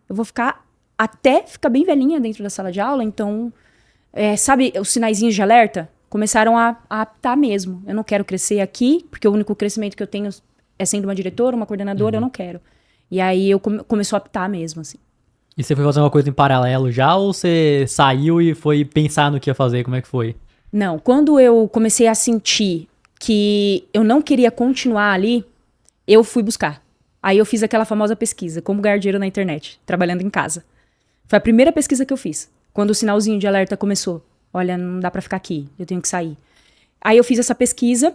Eu vou ficar até ficar bem velhinha dentro da sala de aula, então, sabe, os sinaizinhos de alerta começaram a apitar mesmo. Eu não quero crescer aqui, porque o único crescimento que eu tenho é sendo uma diretora, uma coordenadora, eu não quero. E aí eu começou a apitar mesmo, assim. E você foi fazer uma coisa em paralelo já, ou você saiu e foi pensar no que ia fazer? Como é que foi? Não, quando eu comecei a sentir que eu não queria continuar ali, eu fui buscar. Aí eu fiz aquela famosa pesquisa, como ganhar dinheiro na internet, trabalhando em casa. Foi a primeira pesquisa que eu fiz, quando o sinalzinho de alerta começou. Olha, não dá pra ficar aqui, eu tenho que sair. Aí eu fiz essa pesquisa.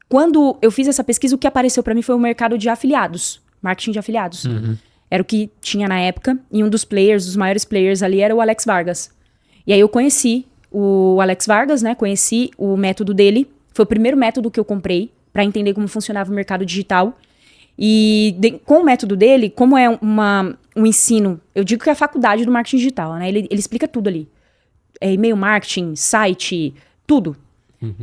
Quando eu fiz essa pesquisa, o que apareceu pra mim foi o mercado de afiliados, marketing de afiliados. Era o que tinha na época, e um dos players, dos maiores players ali, era o Alex Vargas. E aí eu conheci o Alex Vargas, né? Conheci o método dele. Foi o primeiro método que eu comprei para entender como funcionava o mercado digital. E com o método dele, como é um ensino, eu digo que é a faculdade do marketing digital, né? Ele explica tudo ali. E-mail marketing, site, tudo.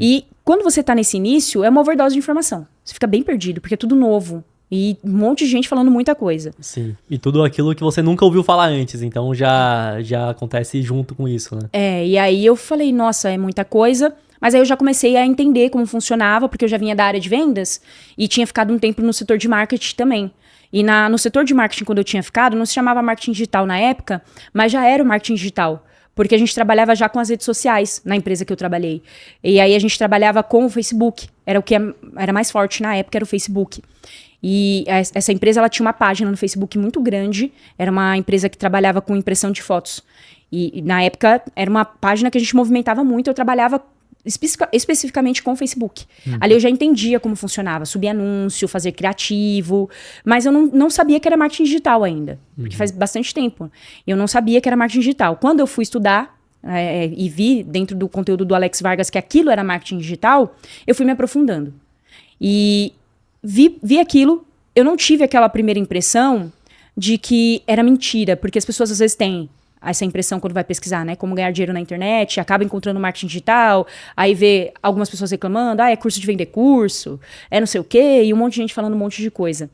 E quando você tá nesse início, é uma overdose de informação. Você fica bem perdido, porque é tudo novo. E um monte de gente falando muita coisa. Sim. E tudo aquilo que você nunca ouviu falar antes, então já acontece junto com isso, né? E aí eu falei, nossa, é muita coisa. Mas aí eu já comecei a entender como funcionava, porque eu já vinha da área de vendas e tinha ficado um tempo no setor de marketing também. E no setor de marketing, quando eu tinha ficado, não se chamava marketing digital na época, mas já era o marketing digital. Porque a gente trabalhava já com as redes sociais na empresa que eu trabalhei. E aí a gente trabalhava com o Facebook. Era o que era mais forte na época, era o Facebook. E essa empresa, ela tinha uma página no Facebook muito grande. Era uma empresa que trabalhava com impressão de fotos. E na época, era uma página que a gente movimentava muito. Eu trabalhava especificamente com o Facebook. Ali eu já entendia como funcionava. Subir anúncio, fazer criativo. Mas eu não sabia que era marketing digital ainda. Porque faz bastante tempo. Eu não sabia que era marketing digital. Quando eu fui estudar e vi dentro do conteúdo do Alex Vargas que aquilo era marketing digital, eu fui me aprofundando. E vi aquilo, eu não tive aquela primeira impressão de que era mentira, porque as pessoas às vezes têm essa impressão quando vai pesquisar, né? Como ganhar dinheiro na internet, acaba encontrando marketing digital, aí vê algumas pessoas reclamando, é curso de vender curso, é não sei o quê, e um monte de gente falando um monte de coisa.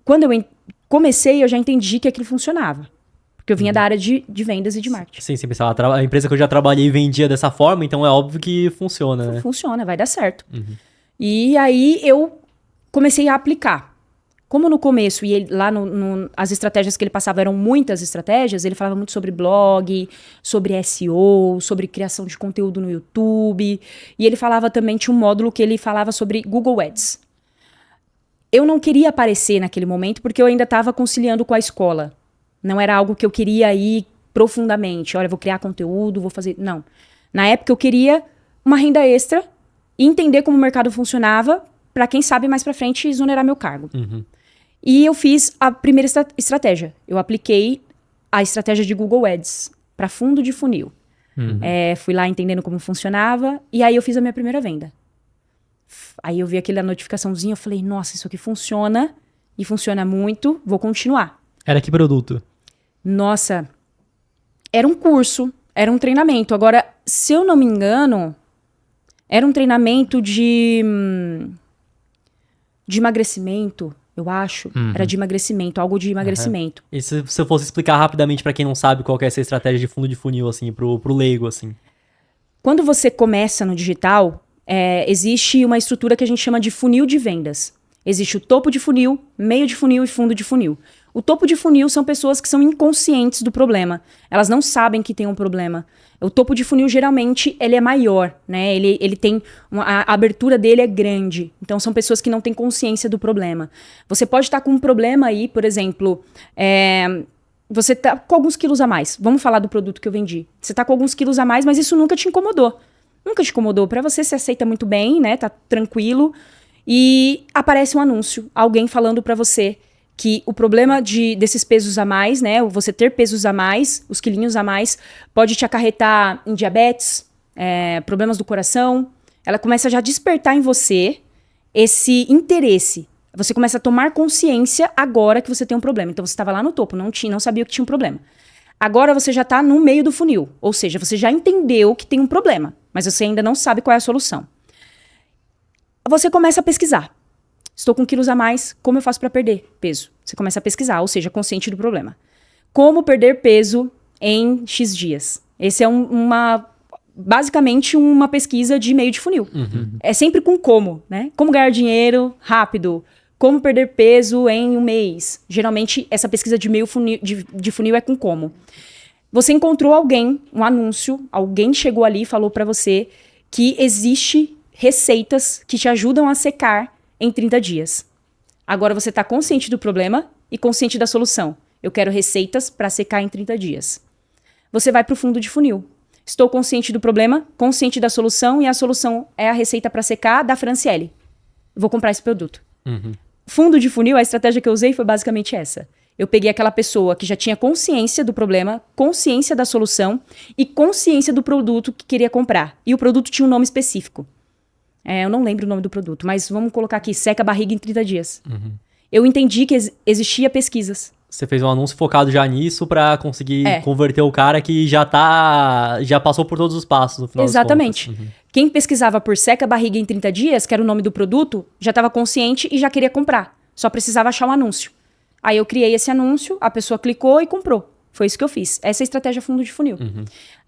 Quando eu comecei, eu já entendi que aquilo funcionava. Porque eu vinha da área de vendas e de marketing. Sim, você pensava, a empresa que eu já trabalhei vendia dessa forma, então é óbvio que funciona, né? Funciona, vai dar certo. E aí eu comecei a aplicar. Como no começo, e ele, lá as estratégias que ele passava eram muitas estratégias, ele falava muito sobre blog, sobre SEO, sobre criação de conteúdo no YouTube. E ele falava também, tinha um módulo que ele falava sobre Google Ads. Eu não queria aparecer naquele momento porque eu ainda estava conciliando com a escola. Não era algo que eu queria ir profundamente. Olha, vou criar conteúdo, vou fazer... Não. Na época eu queria uma renda extra e entender como o mercado funcionava para quem sabe mais para frente exonerar meu cargo. E eu fiz a primeira estratégia. Eu apliquei a estratégia de Google Ads para fundo de funil. Fui lá entendendo como funcionava e aí eu fiz a minha primeira venda. Aí eu vi aquela notificaçãozinha, eu falei, nossa, isso aqui funciona e funciona muito, vou continuar. Era que produto? Nossa, era um curso, era um treinamento. Agora, se eu não me engano, era um treinamento de emagrecimento, eu acho. Era de emagrecimento, algo de emagrecimento. E se você fosse explicar rapidamente pra quem não sabe qual que é essa estratégia de fundo de funil, assim, pro leigo, assim? Quando você começa no digital, existe uma estrutura que a gente chama de funil de vendas. Existe o topo de funil, meio de funil e fundo de funil. O topo de funil são pessoas que são inconscientes do problema. Elas não sabem que tem um problema. O topo de funil, geralmente, ele é maior, né? Ele tem... a abertura dele é grande. Então, são pessoas que não têm consciência do problema. Você pode estar com um problema aí, por exemplo... você tá com alguns quilos a mais. Vamos falar do produto que eu vendi. Você tá com alguns quilos a mais, mas isso nunca te incomodou. Nunca te incomodou. Pra você, se aceita muito bem, né? Tá tranquilo. E aparece um anúncio. Alguém falando pra você que o problema desses pesos a mais, né? Você ter pesos a mais, os quilinhos a mais, pode te acarretar em diabetes, problemas do coração. Ela começa já a despertar em você esse interesse. Você começa a tomar consciência agora que você tem um problema. Então, você estava lá no topo, não sabia que tinha um problema. Agora, você já está no meio do funil. Ou seja, você já entendeu que tem um problema, mas você ainda não sabe qual é a solução. Você começa a pesquisar Estou com quilos a mais, como eu faço para perder peso? Você começa a pesquisar, ou seja, consciente do problema. Como perder peso em X dias? Esse é basicamente uma pesquisa de meio de funil. É sempre com como, né? Como ganhar dinheiro rápido, como perder peso em um mês. Geralmente, essa pesquisa de meio funil, de funil é com como. Você encontrou alguém, um anúncio, alguém chegou ali e falou para você que existe receitas que te ajudam a secar em 30 dias. Agora você está consciente do problema e consciente da solução. Eu quero receitas para secar em 30 dias. Você vai para o fundo de funil. Estou consciente do problema, consciente da solução, e a solução é a receita para secar da Franciele. Vou comprar esse produto. Fundo de funil, a estratégia que eu usei foi basicamente essa. Eu peguei aquela pessoa que já tinha consciência do problema, consciência da solução e consciência do produto que queria comprar. E o produto tinha um nome específico. Eu não lembro o nome do produto, mas vamos colocar aqui, seca a barriga em 30 dias. Eu entendi que existia pesquisas. Você fez um anúncio focado já nisso pra conseguir converter o cara que já passou por todos os passos no final Exatamente. das contas. Quem pesquisava por seca a barriga em 30 dias, que era o nome do produto, já estava consciente e já queria comprar. Só precisava achar um anúncio. Aí eu criei esse anúncio, a pessoa clicou e comprou. Foi isso que eu fiz. Essa é a estratégia fundo de funil.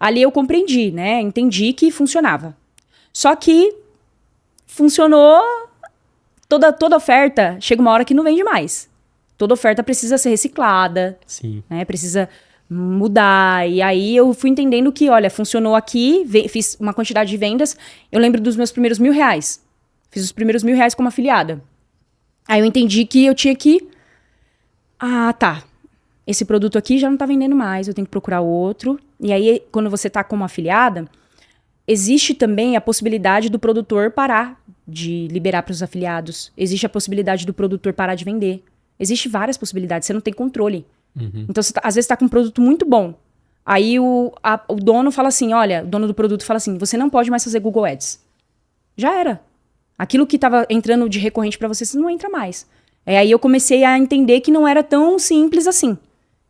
Ali eu compreendi, né? Entendi que funcionava. Só que funcionou. Toda oferta, chega uma hora que não vende mais. Toda oferta precisa ser reciclada. Sim. Né? Precisa mudar. E aí eu fui entendendo que, olha, funcionou aqui, fiz uma quantidade de vendas. Eu lembro dos meus primeiros R$1.000. Fiz os primeiros R$1.000 como afiliada. Aí eu entendi que eu tinha que... tá. Esse produto aqui já não tá vendendo mais, eu tenho que procurar outro. E aí, quando você tá como afiliada, existe também a possibilidade do produtor parar de liberar para os afiliados. Existe a possibilidade do produtor parar de vender. Existem várias possibilidades, você não tem controle. Então, você às vezes tá com um produto muito bom. Aí o dono fala assim, olha, o dono do produto fala assim, você não pode mais fazer Google Ads. Já era. Aquilo que tava entrando de recorrente para você não entra mais. Aí eu comecei a entender que não era tão simples assim.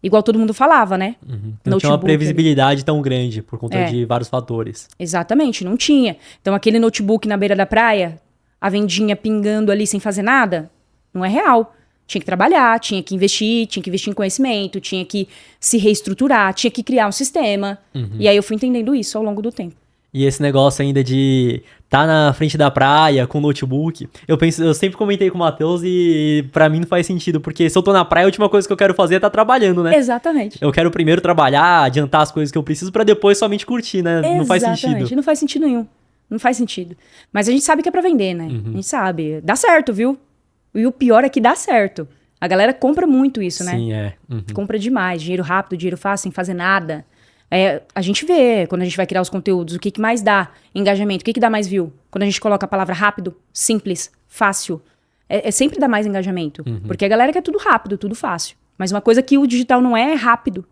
Igual todo mundo falava, né? Não tinha uma previsibilidade tão grande por conta de vários fatores. Exatamente, não tinha. Então aquele notebook na beira da praia, a vendinha pingando ali sem fazer nada, não é real. Tinha que trabalhar, tinha que investir em conhecimento, tinha que se reestruturar, tinha que criar um sistema. E aí eu fui entendendo isso ao longo do tempo. E esse negócio ainda de tá na frente da praia com notebook, eu sempre comentei com o Matheus e pra mim não faz sentido, porque se eu tô na praia, a última coisa que eu quero fazer é tá trabalhando, né? Exatamente. Eu quero primeiro trabalhar, adiantar as coisas que eu preciso pra depois somente curtir, né? Exatamente. Não faz sentido. Não faz sentido nenhum. Não faz sentido. Mas a gente sabe que é pra vender, né? A gente sabe. Dá certo, viu? E o pior é que dá certo. A galera compra muito isso, né? Sim, é. Compra demais. Dinheiro rápido, dinheiro fácil, sem fazer nada. A gente vê, quando a gente vai criar os conteúdos, o que mais dá engajamento, o que dá mais view. Quando a gente coloca a palavra rápido, simples, fácil, sempre dá mais engajamento. Porque a galera quer tudo rápido, tudo fácil. Mas uma coisa que o digital não é rápido.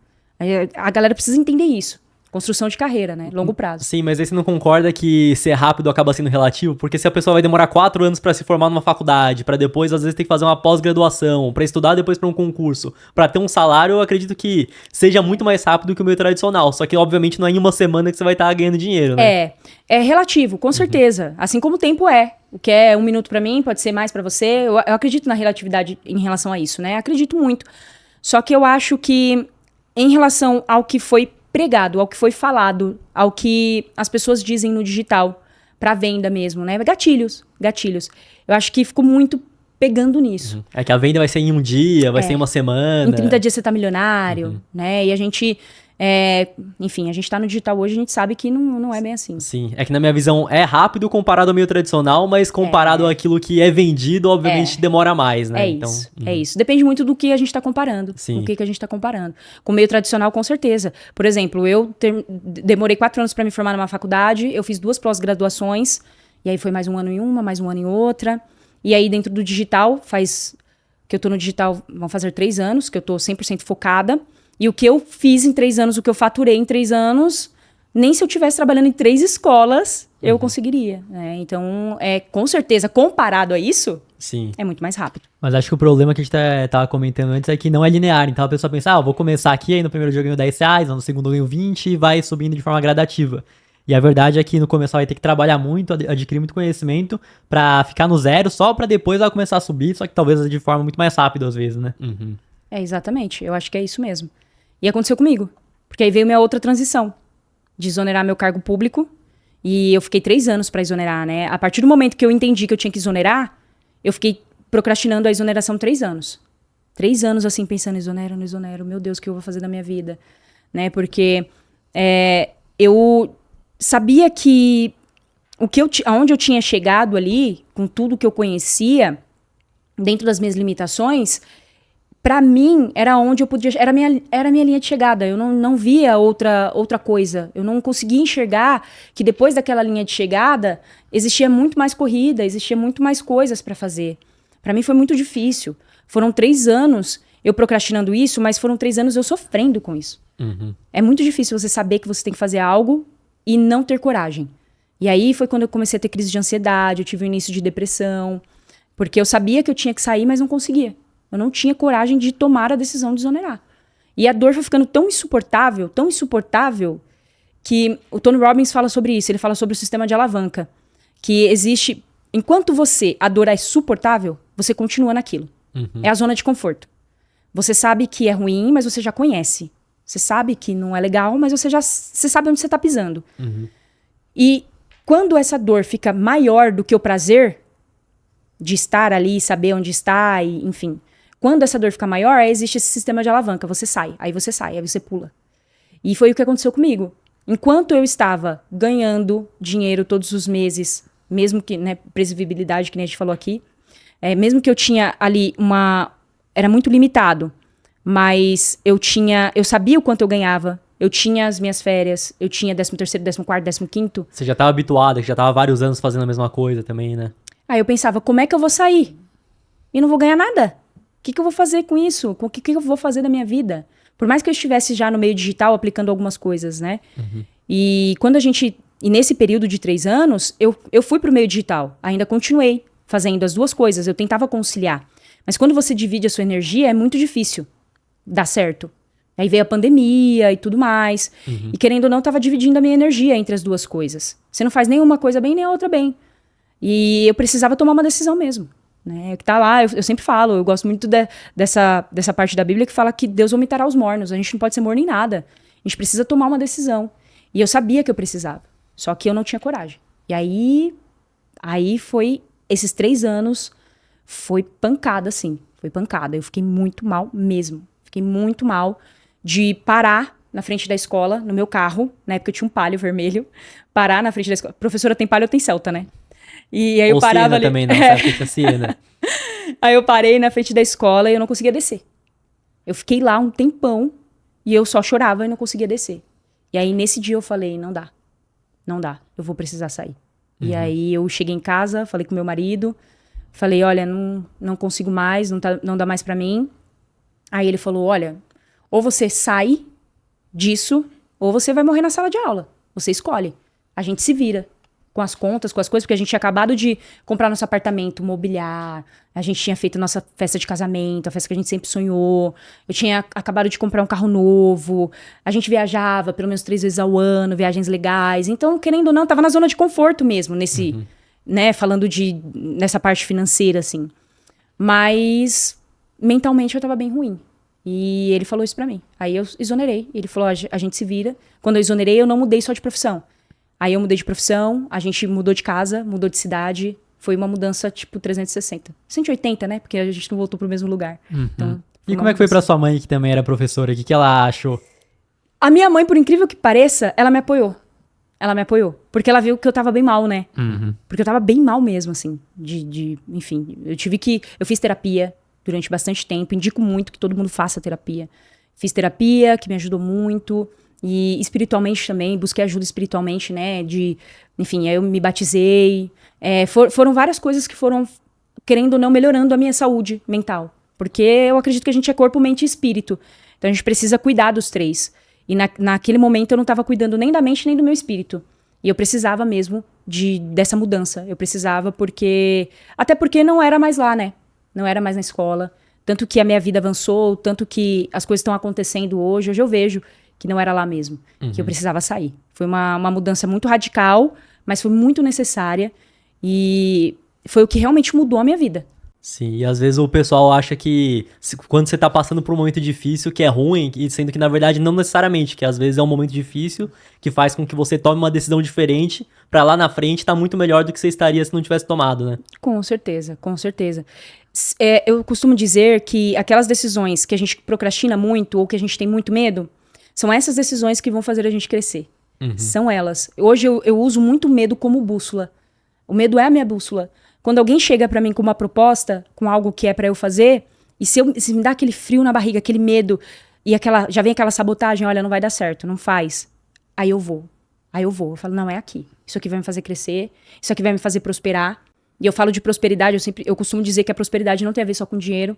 A galera precisa entender isso. Construção de carreira, né? Longo prazo. Sim, mas aí você não concorda que ser rápido acaba sendo relativo? Porque se a pessoa vai demorar 4 anos pra se formar numa faculdade, pra depois, às vezes, ter que fazer uma pós-graduação, pra estudar depois pra um concurso, pra ter um salário, eu acredito que seja muito mais rápido que o meio tradicional. Só que, obviamente, não é em uma semana que você vai estar ganhando dinheiro, né? É relativo, com certeza. Assim como o tempo é. O que é 1 minuto pra mim, pode ser mais pra você. Eu acredito na relatividade em relação a isso, né? Acredito muito. Só que eu acho que, em relação ao que foi pregado, ao que foi falado, ao que as pessoas dizem no digital, pra venda mesmo, né? Gatilhos. Eu acho que ficou muito pegando nisso. É que a venda vai ser em um dia, vai ser em uma semana. Em 30 dias você tá milionário, né? E a gente... enfim, a gente tá no digital hoje, a gente sabe que não é bem assim. Sim, é que na minha visão é rápido comparado ao meio tradicional, mas comparado àquilo que é vendido, obviamente demora mais, né? É isso. Depende muito do que a gente tá comparando. Sim. Com o que a gente tá comparando. Com o meio tradicional, com certeza. Por exemplo, eu demorei 4 anos pra me formar numa faculdade, eu fiz 2 pós-graduações, e aí foi mais 1 ano em uma, mais 1 ano em outra. E aí dentro do digital, que eu tô no digital, vão fazer 3 anos, que eu tô 100% focada. E o que eu fiz em 3 anos, o que eu faturei em 3 anos, nem se eu estivesse trabalhando em 3 escolas, eu conseguiria. Né? Então, com certeza, comparado a isso, sim, é muito mais rápido. Mas acho que o problema que a gente tava comentando antes é que não é linear. Então a pessoa pensa, vou começar aqui, aí no primeiro dia eu ganho R$10, no segundo eu ganho 20 e vai subindo de forma gradativa. E a verdade é que no começo ela vai ter que trabalhar muito, adquirir muito conhecimento pra ficar no zero, só pra depois ela começar a subir, só que talvez de forma muito mais rápida às vezes, né? É, exatamente. Eu acho que é isso mesmo. E aconteceu comigo. Porque aí veio minha outra transição. De exonerar meu cargo público. E eu fiquei 3 anos pra exonerar, né? A partir do momento que eu entendi que eu tinha que exonerar, eu fiquei procrastinando a exoneração 3 anos. 3 anos, assim, pensando, exonero, não exonero. Meu Deus, o que eu vou fazer da minha vida? Né? Porque eu sabia que aonde eu tinha chegado ali, com tudo que eu conhecia, dentro das minhas limitações, pra mim, era onde eu podia... Era a minha linha de chegada. Eu não via outra coisa. Eu não conseguia enxergar que depois daquela linha de chegada, existia muito mais corrida, existia muito mais coisas pra fazer. Pra mim foi muito difícil. Foram 3 anos eu procrastinando isso, mas foram 3 anos eu sofrendo com isso. É muito difícil você saber que você tem que fazer algo e não ter coragem. E aí foi quando eu comecei a ter crise de ansiedade, eu tive o início de depressão, porque eu sabia que eu tinha que sair, mas não conseguia. Eu não tinha coragem de tomar a decisão de exonerar. E a dor foi ficando tão insuportável, que o Tony Robbins fala sobre isso. Ele fala sobre o sistema de alavanca. Que existe... Enquanto a dor é suportável, você continua naquilo. É a zona de conforto. Você sabe que é ruim, mas você já conhece. Você sabe que não é legal, mas você sabe onde você está pisando. E quando essa dor fica maior do que o prazer de estar ali, saber onde está, e, enfim... Quando essa dor fica maior, existe esse sistema de alavanca. Você sai, aí você pula. E foi o que aconteceu comigo. Enquanto eu estava ganhando dinheiro todos os meses, mesmo que, né, previsibilidade, que nem a gente falou aqui, mesmo que eu tinha ali era muito limitado, mas eu sabia o quanto eu ganhava, eu tinha as minhas férias, eu tinha 13º, 14º, 15º. Você já tava habituada, que já tava há vários anos fazendo a mesma coisa também, né? Aí eu pensava, como é que eu vou sair? E não vou ganhar nada. O que eu vou fazer com isso? O que eu vou fazer da minha vida? Por mais que eu estivesse já no meio digital aplicando algumas coisas, né? E nesse período de 3 anos, eu fui pro meio digital. Ainda continuei fazendo as duas coisas. Eu tentava conciliar. Mas quando você divide a sua energia, é muito difícil dar certo. Aí veio a pandemia e tudo mais. E querendo ou não, eu tava dividindo a minha energia entre as duas coisas. Você não faz nenhuma coisa bem, nem a outra bem. E eu precisava tomar uma decisão mesmo. Né, que tá lá, eu sempre falo, eu gosto muito dessa parte da Bíblia que fala que Deus vomitará os mornos, a gente não pode ser morno em nada, a gente precisa tomar uma decisão, e eu sabia que eu precisava, só que eu não tinha coragem, e aí foi, esses 3 anos, foi pancada assim, eu fiquei muito mal mesmo, fiquei muito mal de parar na frente da escola, no meu carro, na época eu tinha um Palio vermelho, parar na frente da escola, professora tem Palio ou tem Celta, né? E aí eu parava ali... também, não, sabe o que é Siena? Aí eu parei na frente da escola e eu não conseguia descer. Eu fiquei lá um tempão e eu só chorava e não conseguia descer. E aí nesse dia eu falei, não dá, eu vou precisar sair. E aí eu cheguei em casa, falei com meu marido, falei, olha, não consigo mais, não dá mais pra mim. Aí ele falou, olha, ou você sai disso, ou você vai morrer na sala de aula. Você escolhe. A gente se vira. Com as contas, com as coisas, porque a gente tinha acabado de comprar nosso apartamento, mobiliar, a gente tinha feito nossa festa de casamento, a festa que a gente sempre sonhou, eu tinha acabado de comprar um carro novo, a gente viajava pelo menos 3 vezes ao ano, viagens legais, então, querendo ou não, tava na zona de conforto mesmo, né, falando nessa parte financeira, assim. Mas, mentalmente, eu tava bem ruim. E ele falou isso pra mim. Aí eu exonerei, ele falou, a gente se vira. Quando eu exonerei, eu não mudei só de profissão. Aí eu mudei de profissão, a gente mudou de casa, mudou de cidade. Foi uma mudança, tipo, 360. 180, né? Porque a gente não voltou pro mesmo lugar. Então, e como é que foi pra sua mãe, que também era professora? O que ela achou? A minha mãe, por incrível que pareça, ela me apoiou. Ela me apoiou. Porque ela viu que eu tava bem mal, né? Porque eu tava bem mal mesmo, assim. Enfim, eu fiz terapia durante bastante tempo. Indico muito que todo mundo faça terapia. Fiz terapia, que me ajudou muito. E espiritualmente também, busquei ajuda espiritualmente, né, enfim, aí eu me batizei, foram várias coisas que foram, querendo ou não, melhorando a minha saúde mental, porque eu acredito que a gente é corpo, mente e espírito, então a gente precisa cuidar dos 3, e naquele momento eu não estava cuidando nem da mente nem do meu espírito, e eu precisava mesmo dessa mudança, eu precisava até porque não era mais lá, né, não era mais na escola, tanto que a minha vida avançou, tanto que as coisas estão acontecendo hoje eu vejo que não era lá mesmo, que eu precisava sair. Foi uma mudança muito radical, mas foi muito necessária e foi o que realmente mudou a minha vida. Sim, e às vezes o pessoal acha que quando você tá passando por um momento difícil, que é ruim, e sendo que na verdade não necessariamente, que às vezes é um momento difícil que faz com que você tome uma decisão diferente pra lá na frente tá muito melhor do que você estaria se não tivesse tomado, né? Com certeza, com certeza. Eu costumo dizer que aquelas decisões que a gente procrastina muito ou que a gente tem muito medo, são essas decisões que vão fazer a gente crescer. São elas. Hoje eu uso muito medo como bússola. O medo é a minha bússola. Quando alguém chega pra mim com uma proposta, com algo que é pra eu fazer, e se me dá aquele frio na barriga, aquele medo, e já vem aquela sabotagem, olha, não vai dar certo, não faz. Aí eu vou. Eu falo, não, é aqui. Isso aqui vai me fazer crescer, isso aqui vai me fazer prosperar. E eu falo de prosperidade, eu costumo dizer que a prosperidade não tem a ver só com dinheiro.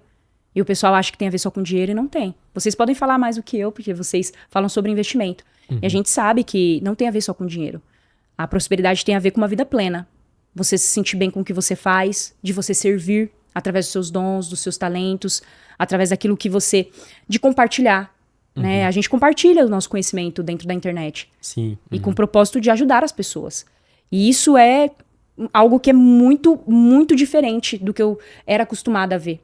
E o pessoal acha que tem a ver só com dinheiro e não tem. Vocês podem falar mais do que eu, porque vocês falam sobre investimento. E a gente sabe que não tem a ver só com dinheiro. A prosperidade tem a ver com uma vida plena. Você se sentir bem com o que você faz, de você servir através dos seus dons, dos seus talentos, através daquilo que você... de compartilhar, né? A gente compartilha o nosso conhecimento dentro da internet. Sim. E com o propósito de ajudar as pessoas. E isso é algo que é muito, muito diferente do que eu era acostumada a ver.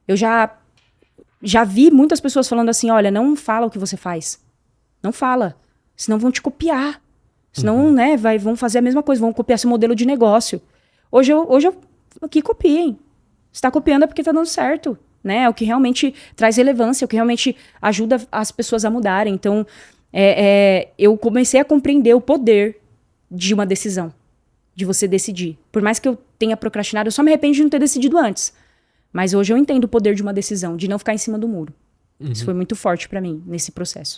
Eu já vi muitas pessoas falando assim, olha, não fala o que você faz. Não fala. Senão vão te copiar. Senão, né, vão fazer a mesma coisa, vão copiar seu modelo de negócio. Hoje eu aqui copiem. Se tá copiando é porque tá dando certo, né? É o que realmente traz relevância, é o que realmente ajuda as pessoas a mudarem. Então, eu comecei a compreender o poder de uma decisão, de você decidir. Por mais que eu tenha procrastinado, eu só me arrependo de não ter decidido antes. Mas hoje eu entendo o poder de uma decisão, de não ficar em cima do muro. Isso foi muito forte pra mim, nesse processo.